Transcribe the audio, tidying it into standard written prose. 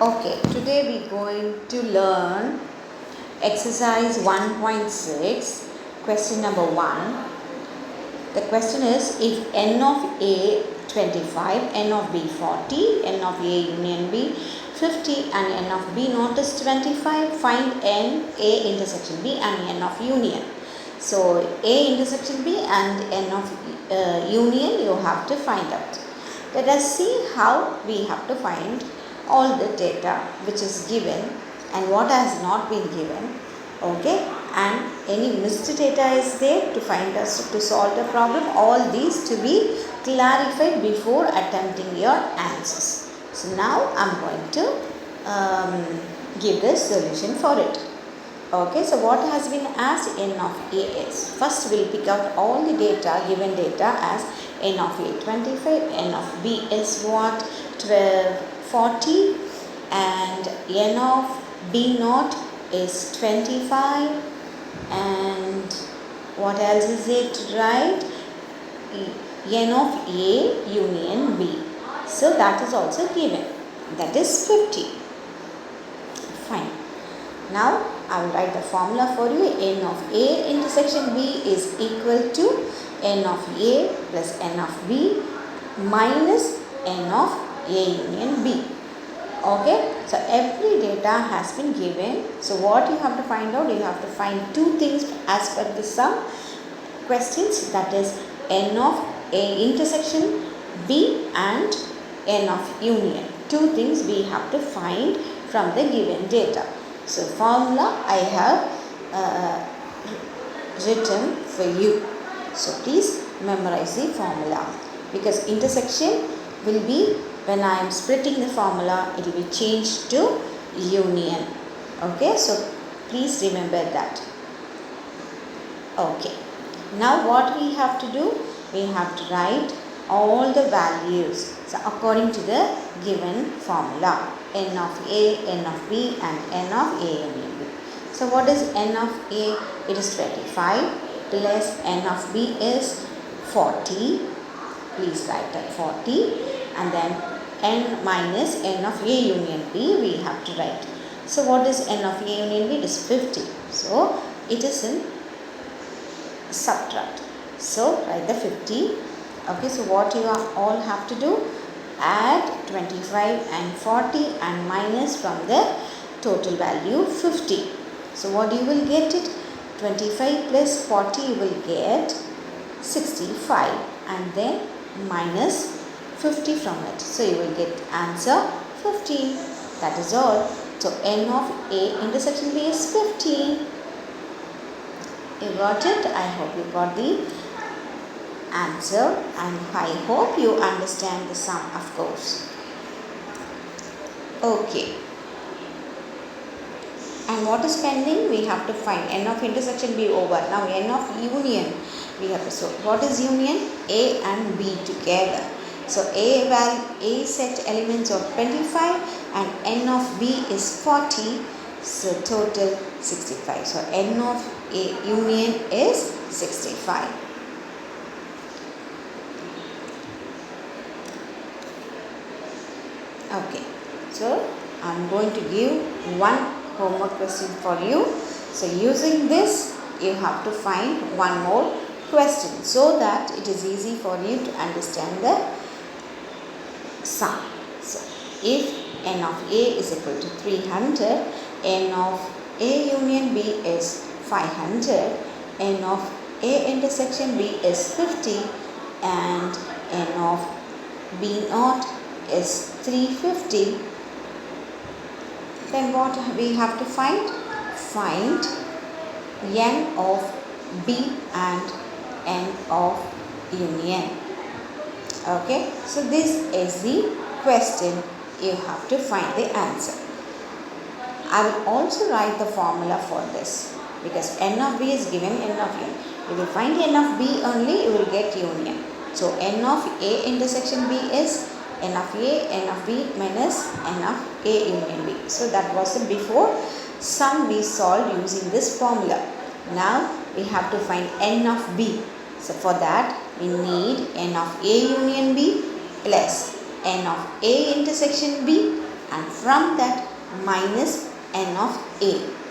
Okay, today we're going to learn exercise 1.6, question number 1. The question is, if n of A 25, n of B 40, n of A union B 50 and n of B not is 25, find n A intersection B and n of union. So A intersection B and n of union you have to find out. Let us see how we have to find all the data which is given and what has not been given, okay, and any missed data is there to find us to solve the problem. All these to be clarified before attempting your answers. So now I'm going to give the solution for it. Okay, so what has been asked, n of A is, first we'll pick out all the data, given data as n of A 25, n of B is what, 40 and n of B naught is 25 and what else is it, right? N of A union B. So that is also given, that is 50. Fine. Now I will write the formula for you. N of A intersection B is equal to n of A plus n of B minus n of A union B. Okay, so every data has been given. So what you have to find out, you have to find two things as per the sum questions, that is n of A intersection B and n of union. Two things we have to find from the given data. So formula I have written for you. So please memorize the formula, because intersection will be, when I am splitting the formula, it will be changed to union. Okay, so please remember that. Okay, now what we have to do, we have to write all the values, so according to the given formula, n of A, n of B and n of A union B. So what is n of A? It is 25 plus n of B is 40. Please write that 40, and then n minus n of A union B we have to write. So what is n of A union B? It is 50. So it is in subtract. So write the 50. Okay, so what you all have to do, add 25 and 40 and minus from the total value 50. So what you will get it, 25 plus 40 you will get 65 and then minus 50 from it. So you will get answer 15. That is all. So n of A intersection B is 15. You got it? I hope you got the answer and I hope you understand the sum, of course. Okay. And what is pending? We have to find n of intersection B over. Now n of union we have to. So what is union? A and B together. So A set elements of 25 and n of B is 40. So total 65. So n of A union is 65. Okay, so I am going to give one homework question for you. So using this, you have to find one more question so that it is easy for you to understand the sum. So if n of A is equal to 300, n of A union B is 500, n of A intersection B is 50 and n of B naught is 350, then what we have to find? Find n of B and n of union. Okay, so this is the question. You have to find the answer. I will also write the formula for this, because n of B is given, n of union. If you find n of B only, you will get union. So n of A intersection B is n of A, n of B minus n of A union B. So that was the before sum we solved using this formula. Now we have to find n of B. So for that we need n of A union B plus n of A intersection B and from that minus n of a.